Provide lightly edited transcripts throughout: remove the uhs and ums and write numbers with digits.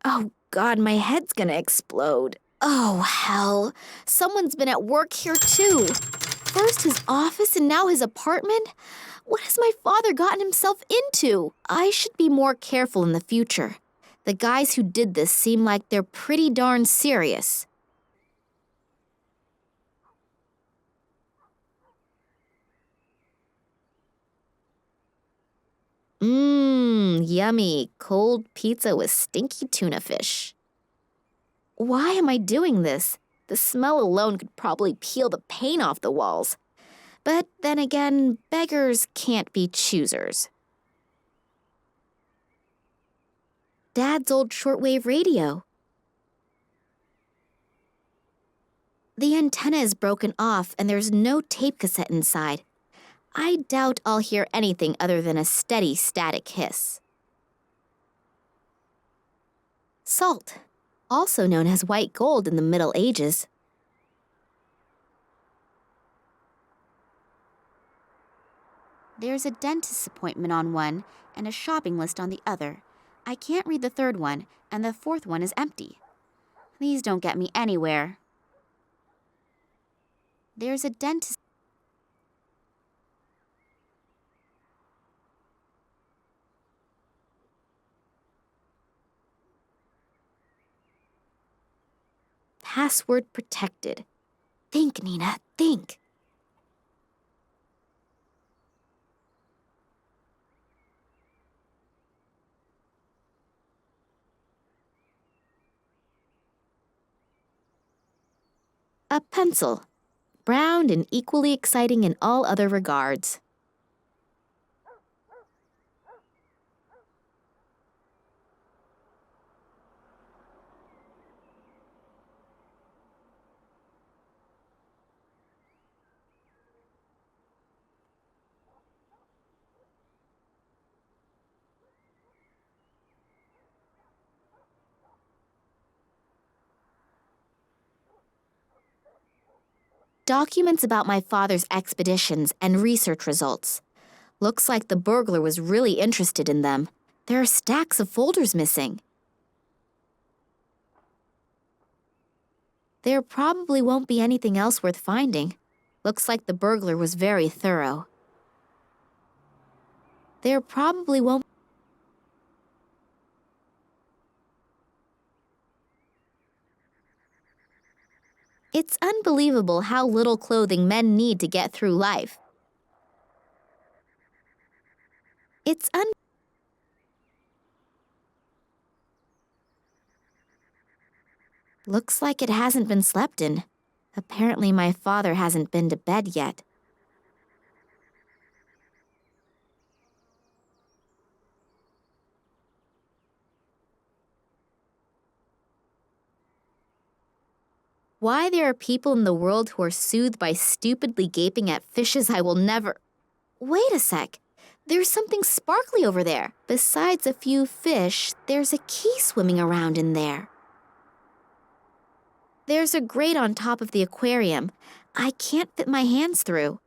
Oh, God, my head's gonna explode. Oh, hell. Someone's been at work here, too. First his office and now his apartment? What has my father gotten himself into? I should be more careful in the future. The guys who did this seem like they're pretty darn serious. Yummy. Cold pizza with stinky tuna fish. Why am I doing this? The smell alone could probably peel the paint off the walls. But then again, beggars can't be choosers. Dad's old shortwave radio. The antenna is broken off and there's no tape cassette inside. I doubt I'll hear anything other than a steady static hiss. Salt, also known as white gold in the Middle Ages. There's a dentist's appointment on one and a shopping list on the other. I can't read the third one, and the fourth one is empty. These don't get me anywhere. There's a dentist. Password protected. Think, Nina, think. A pencil. Brown and equally exciting in all other regards. Documents about my father's expeditions and research results. Looks like the burglar was really interested in them. There are stacks of folders missing. There probably won't be anything else worth finding. Looks like the burglar was very thorough. There probably won't. It's unbelievable how little clothing men need to get through life. Looks like it hasn't been slept in. Apparently my father hasn't been to bed yet. Why there are people in the world who are soothed by stupidly gaping at fishes I will never... Wait a sec. There's something sparkly over there. Besides a few fish, there's a key swimming around in there. There's a grate on top of the aquarium. I can't fit my hands through.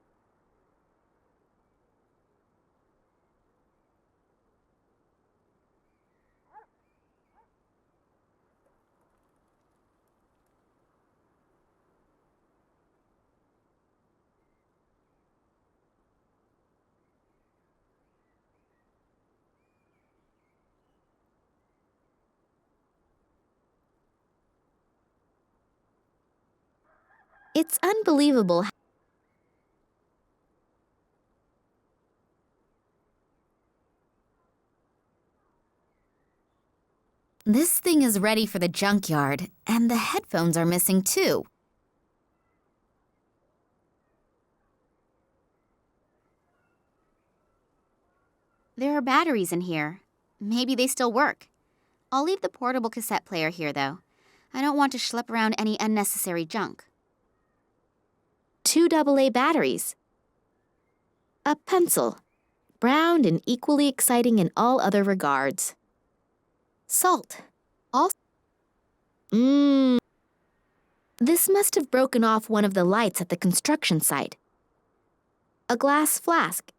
It's unbelievable. This thing is ready for the junkyard, and the headphones are missing too. There are batteries in here. Maybe they still work. I'll leave the portable cassette player here, though. I don't want to schlep around any unnecessary junk. 2 AA batteries. A pencil. Brown and equally exciting in all other regards. Salt. Also. This must have broken off one of the lights at the construction site. A glass flask.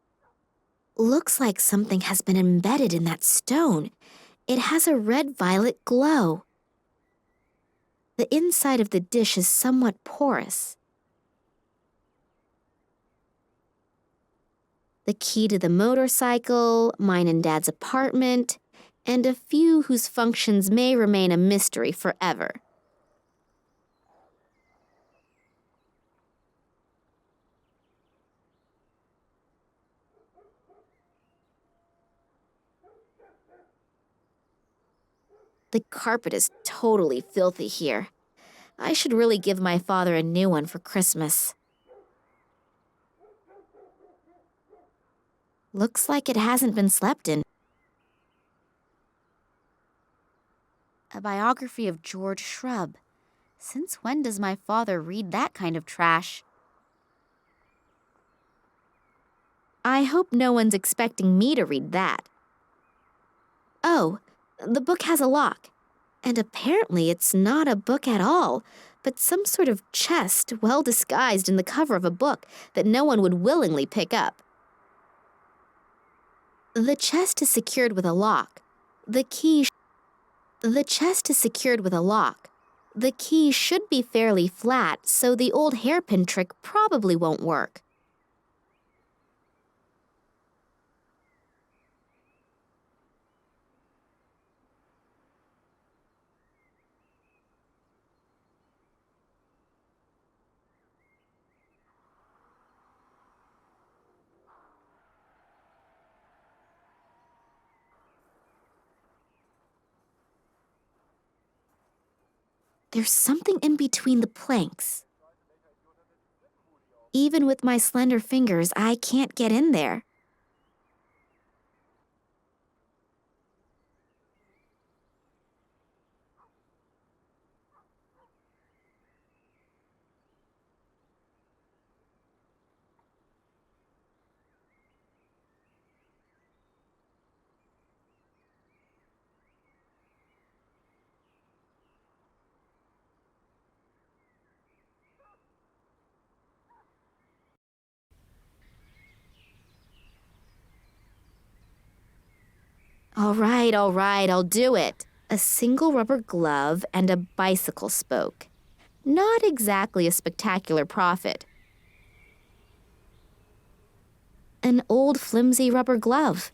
Looks like something has been embedded in that stone. It has a red-violet glow. The inside of the dish is somewhat porous. The key to the motorcycle, mine and Dad's apartment, and a few whose functions may remain a mystery forever. The carpet is totally filthy here. I should really give my father a new one for Christmas. Looks like it hasn't been slept in. A biography of George Shrub. Since when does my father read that kind of trash? I hope no one's expecting me to read that. Oh, the book has a lock. And apparently it's not a book at all, but some sort of chest well disguised in the cover of a book that no one would willingly pick up. The chest is secured with a lock. The chest is secured with a lock. The key should be fairly flat, so the old hairpin trick probably won't work. There's something in between the planks. Even with my slender fingers, I can't get in there. All right, I'll do it. A single rubber glove and a bicycle spoke. Not exactly a spectacular profit. An old flimsy rubber glove.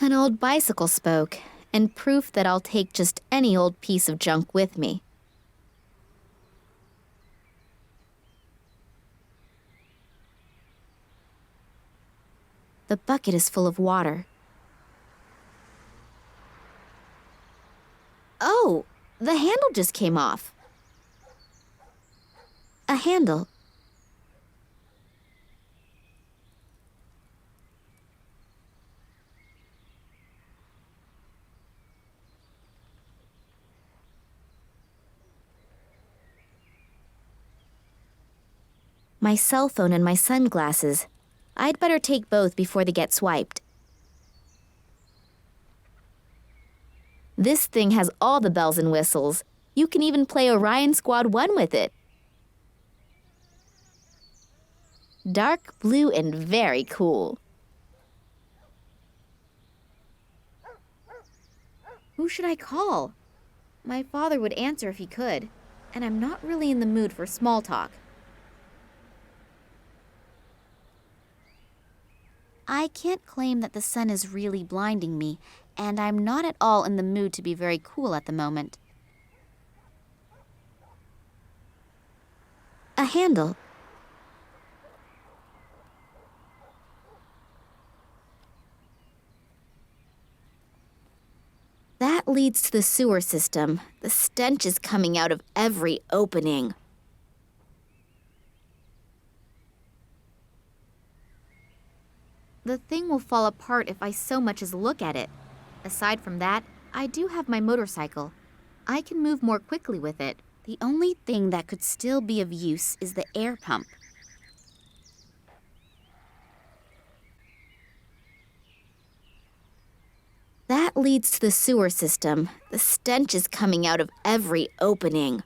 An old bicycle spoke, and proof that I'll take just any old piece of junk with me. The bucket is full of water. Oh, the handle just came off. A handle. My cell phone and my sunglasses. I'd better take both before they get swiped. This thing has all the bells and whistles. You can even play Orion Squad 1 with it. Dark blue and very cool. Who should I call? My father would answer if he could, and I'm not really in the mood for small talk. I can't claim that the sun is really blinding me, and I'm not at all in the mood to be very cool at the moment. A handle. That leads to the sewer system. The stench is coming out of every opening. The thing will fall apart if I so much as look at it. Aside from that, I do have my motorcycle. I can move more quickly with it. The only thing that could still be of use is the air pump. That leads to the sewer system. The stench is coming out of every opening.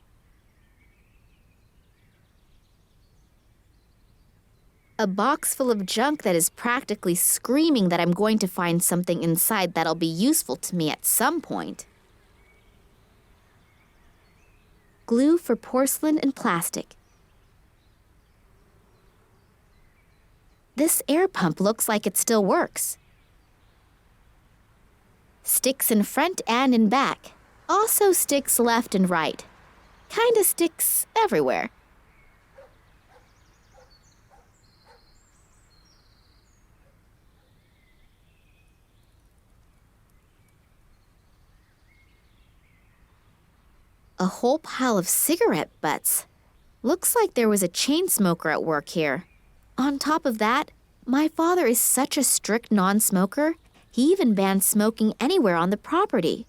A box full of junk that is practically screaming that I'm going to find something inside that'll be useful to me at some point. Glue for porcelain and plastic. This air pump looks like it still works. Sticks in front and in back. Also sticks left and right. Kinda sticks everywhere. A whole pile of cigarette butts. Looks like there was a chain smoker at work here. On top of that, my father is such a strict non-smoker, he even banned smoking anywhere on the property.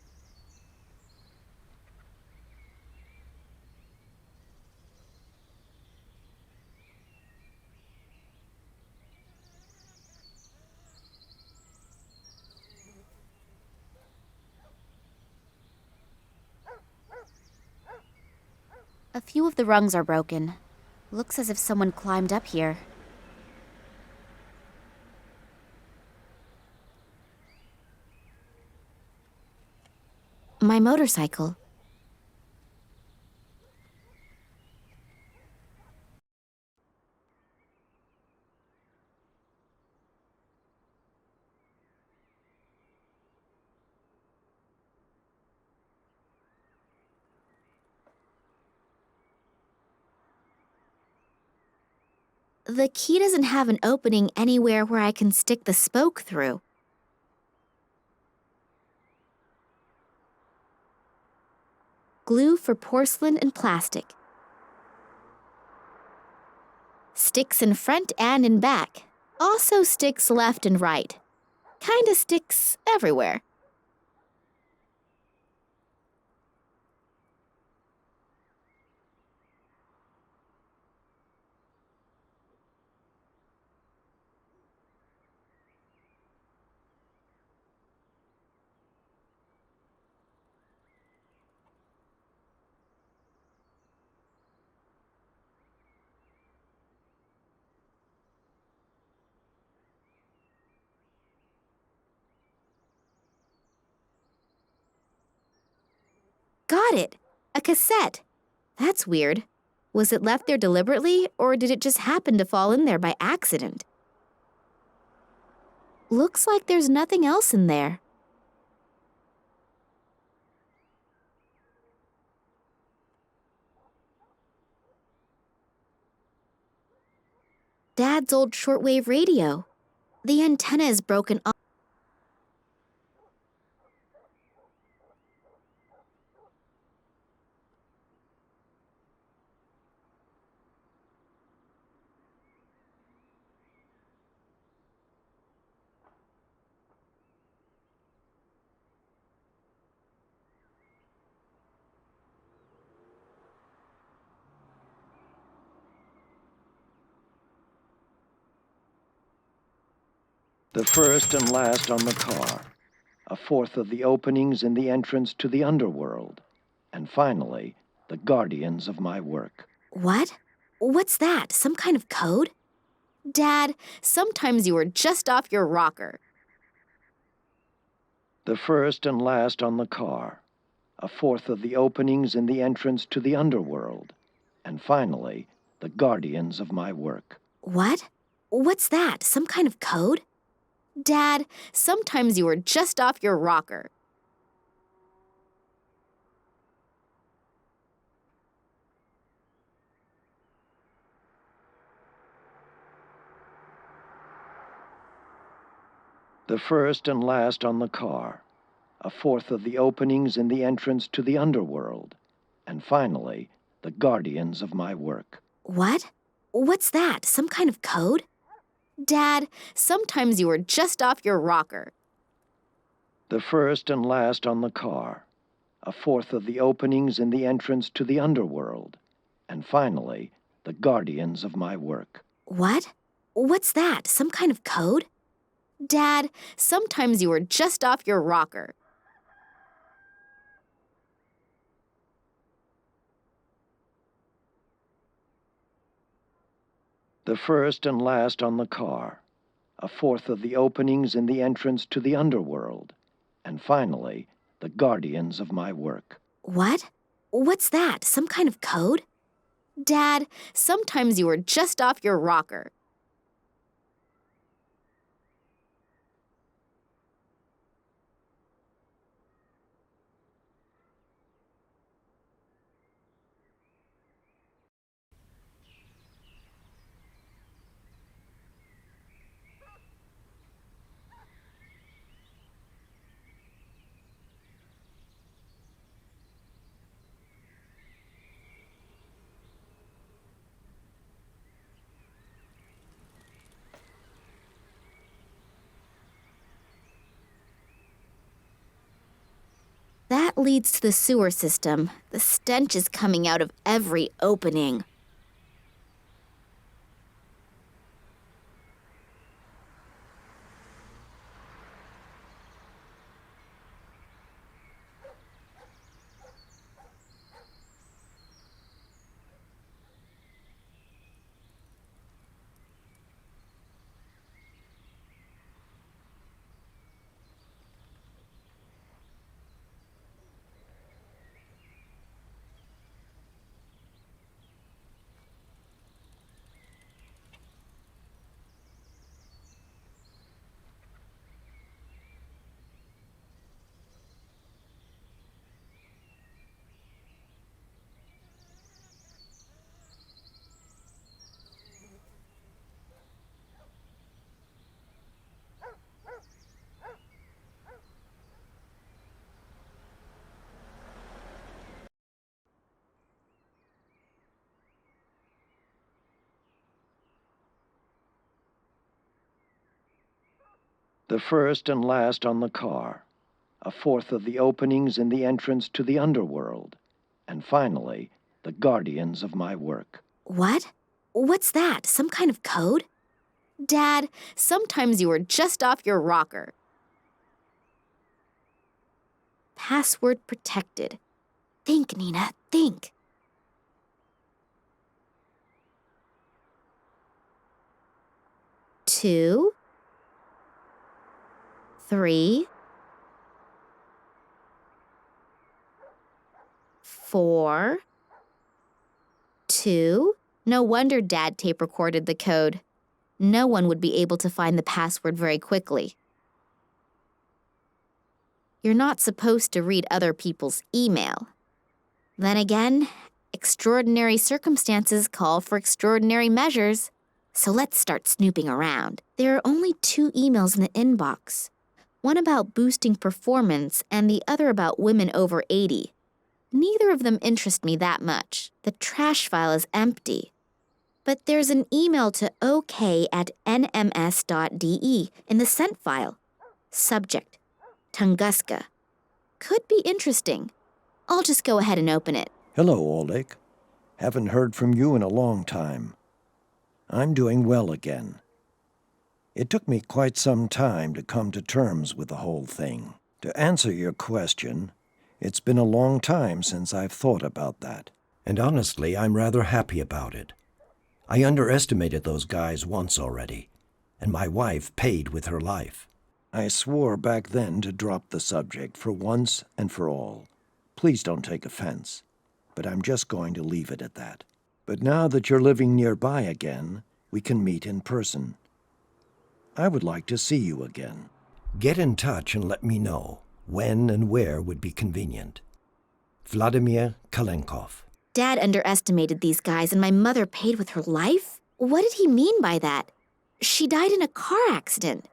A few of the rungs are broken. Looks as if someone climbed up here. My motorcycle. The key doesn't have an opening anywhere where I can stick the spoke through. Glue for porcelain and plastic. Sticks in front and in back. Also sticks left and right. Kinda sticks everywhere. Got it! A cassette. That's weird. Was it left there deliberately, or did it just happen to fall in there by accident? Looks like there's nothing else in there. Dad's old shortwave radio. The antenna is broken off. The first and last on the car, a fourth of the openings in the entrance to the underworld, and finally, the guardians of my work. What? What's that? Some kind of code? Dad, sometimes you were just off your rocker. The first and last on the car, a fourth of the openings in the entrance to the underworld, and finally, the guardians of my work. What? What's that? Some kind of code? Dad, sometimes you were just off your rocker. The first and last on the car, a fourth of the openings in the entrance to the underworld, and finally, the guardians of my work. What? What's that? Some kind of code? Dad, sometimes you were just off your rocker. The first and last on the car, a fourth of the openings in the entrance to the underworld, and finally, the guardians of my work. What? What's that? Some kind of code? Dad, sometimes you were just off your rocker. The first and last on the car, a fourth of the openings in the entrance to the underworld, and finally, the guardians of my work. What? What's that? Some kind of code? Dad, sometimes you are just off your rocker. That leads to the sewer system. The stench is coming out of every opening. The first and last on the car, a fourth of the openings in the entrance to the underworld, and finally, the guardians of my work. What? What's that? Some kind of code? Dad, sometimes you are just off your rocker. Password protected. Think, Nina, think. 2, 3, 4, 2. No wonder Dad tape recorded the code. No one would be able to find the password very quickly. You're not supposed to read other people's email. Then again, extraordinary circumstances call for extraordinary measures. So let's start snooping around. There are only 2 emails in the inbox. One about boosting performance and the other about women over 80. Neither of them interest me that much. The trash file is empty. But there's an email to ok@nms.de in the sent file. Subject: Tunguska. Could be interesting. I'll just go ahead and open it. Hello, Oleg. Haven't heard from you in a long time. I'm doing well again. It took me quite some time to come to terms with the whole thing. To answer your question, it's been a long time since I've thought about that. And honestly, I'm rather happy about it. I underestimated those guys once already, and my wife paid with her life. I swore back then to drop the subject for once and for all. Please don't take offense, but I'm just going to leave it at that. But now that you're living nearby again, we can meet in person. I would like to see you again. Get in touch and let me know when and where would be convenient. Vladimir Kalenkov. Dad underestimated these guys and my mother paid with her life? What did he mean by that? She died in a car accident.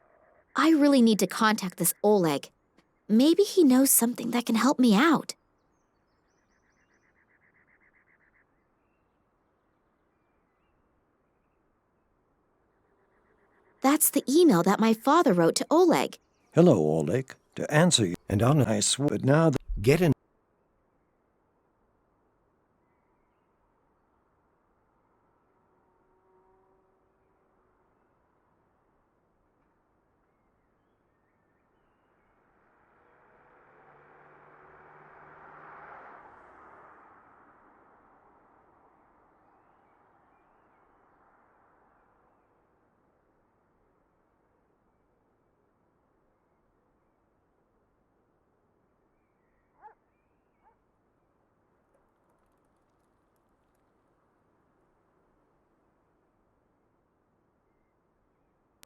I really need to contact this Oleg. Maybe he knows something that can help me out. That's the email that my father wrote to Oleg. Hello, Oleg. To answer you, and I swore, but now get in.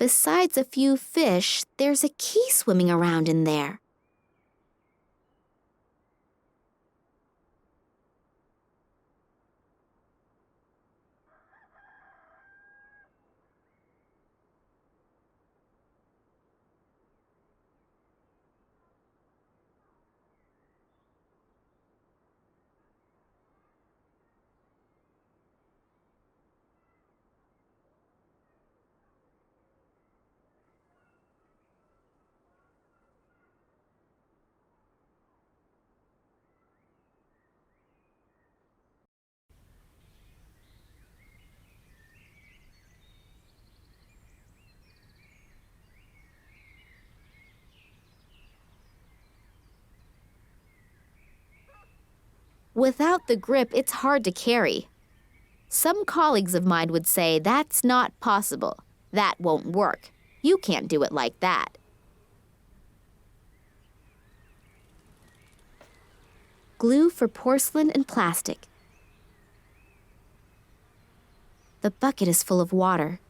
Besides a few fish, there's a key swimming around in there. Without the grip, it's hard to carry. Some colleagues of mine would say that's not possible. That won't work. You can't do it like that. Glue for porcelain and plastic. The bucket is full of water.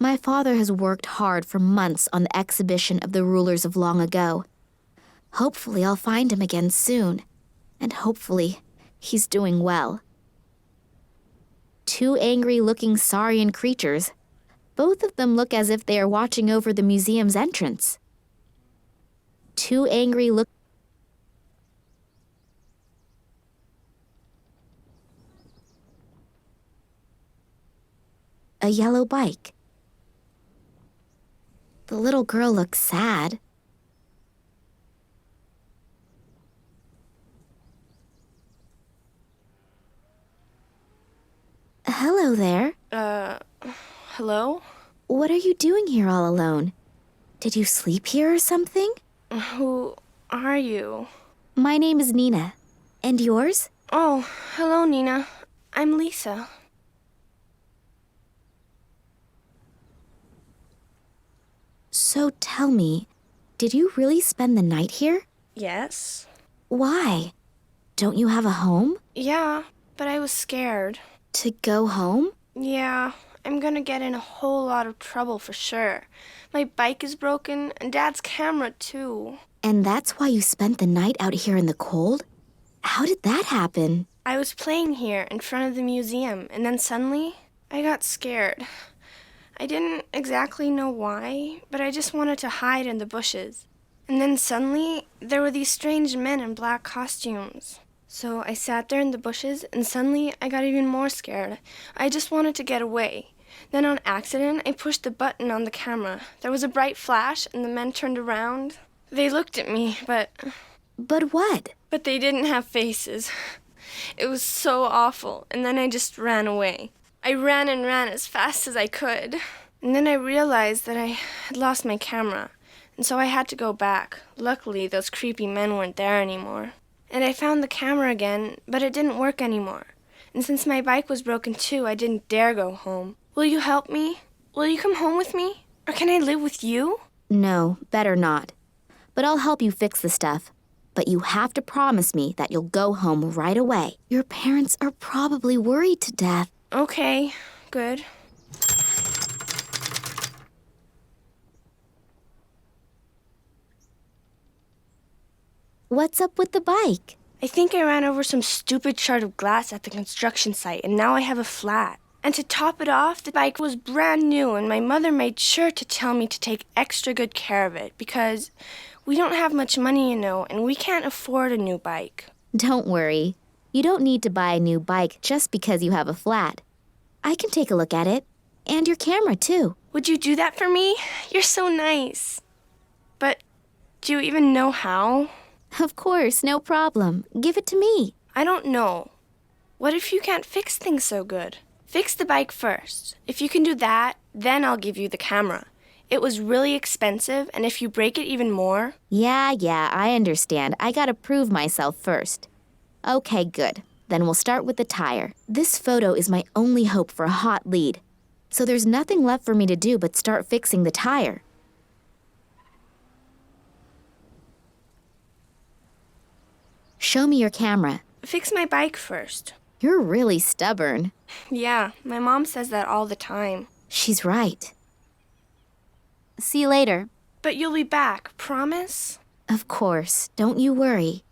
My father has worked hard for months on the exhibition of the rulers of long ago. Hopefully I'll find him again soon, and hopefully he's doing well. Two angry-looking saurian creatures. Both of them look as if they are watching over the museum's entrance. Two angry A yellow bike. The little girl looks sad. Hello there. Hello? What are you doing here all alone? Did you sleep here or something? Who are you? My name is Nina. And yours? Oh, hello, Nina. I'm Lisa. So tell me, did you really spend the night here? Yes? Why? Don't you have a home? Yeah, but I was scared. To go home? Yeah, I'm gonna get in a whole lot of trouble for sure. My bike is broken, and Dad's camera, too. And that's why you spent the night out here in the cold? How did that happen? I was playing here in front of the museum, and then suddenly, I got scared. I didn't exactly know why, but I just wanted to hide in the bushes. And then suddenly, there were these strange men in black costumes. So I sat there in the bushes, and suddenly I got even more scared. I just wanted to get away. Then on accident, I pushed the button on the camera. There was a bright flash, and the men turned around. They looked at me, but But what? they didn't have faces. It was so awful, and then I just ran away. I ran and ran as fast as I could. And then I realized that I had lost my camera, and so I had to go back. Luckily, those creepy men weren't there anymore. And I found the camera again, but it didn't work anymore. And since my bike was broken too, I didn't dare go home. Will you help me? Will you come home with me? Or can I live with you? No, better not. But I'll help you fix the stuff. But you have to promise me that you'll go home right away. Your parents are probably worried to death. Okay, good. What's up with the bike? I think I ran over some stupid shard of glass at the construction site, and now I have a flat. And to top it off, the bike was brand new, and my mother made sure to tell me to take extra good care of it because we don't have much money, and we can't afford a new bike. Don't worry. You don't need to buy a new bike just because you have a flat. I can take a look at it. And your camera, too. Would you do that for me? You're so nice. But do you even know how? Of course, no problem. Give it to me. I don't know. What if you can't fix things so good? Fix the bike first. If you can do that, then I'll give you the camera. It was really expensive, and if you break it even more... Yeah, I understand. I gotta prove myself first. Okay, good. Then we'll start with the tire. This photo is my only hope for a hot lead. So there's nothing left for me to do but start fixing the tire. Show me your camera. Fix my bike first. You're really stubborn. Yeah, my mom says that all the time. She's right. See you later. But you'll be back, promise? Of course. Don't you worry.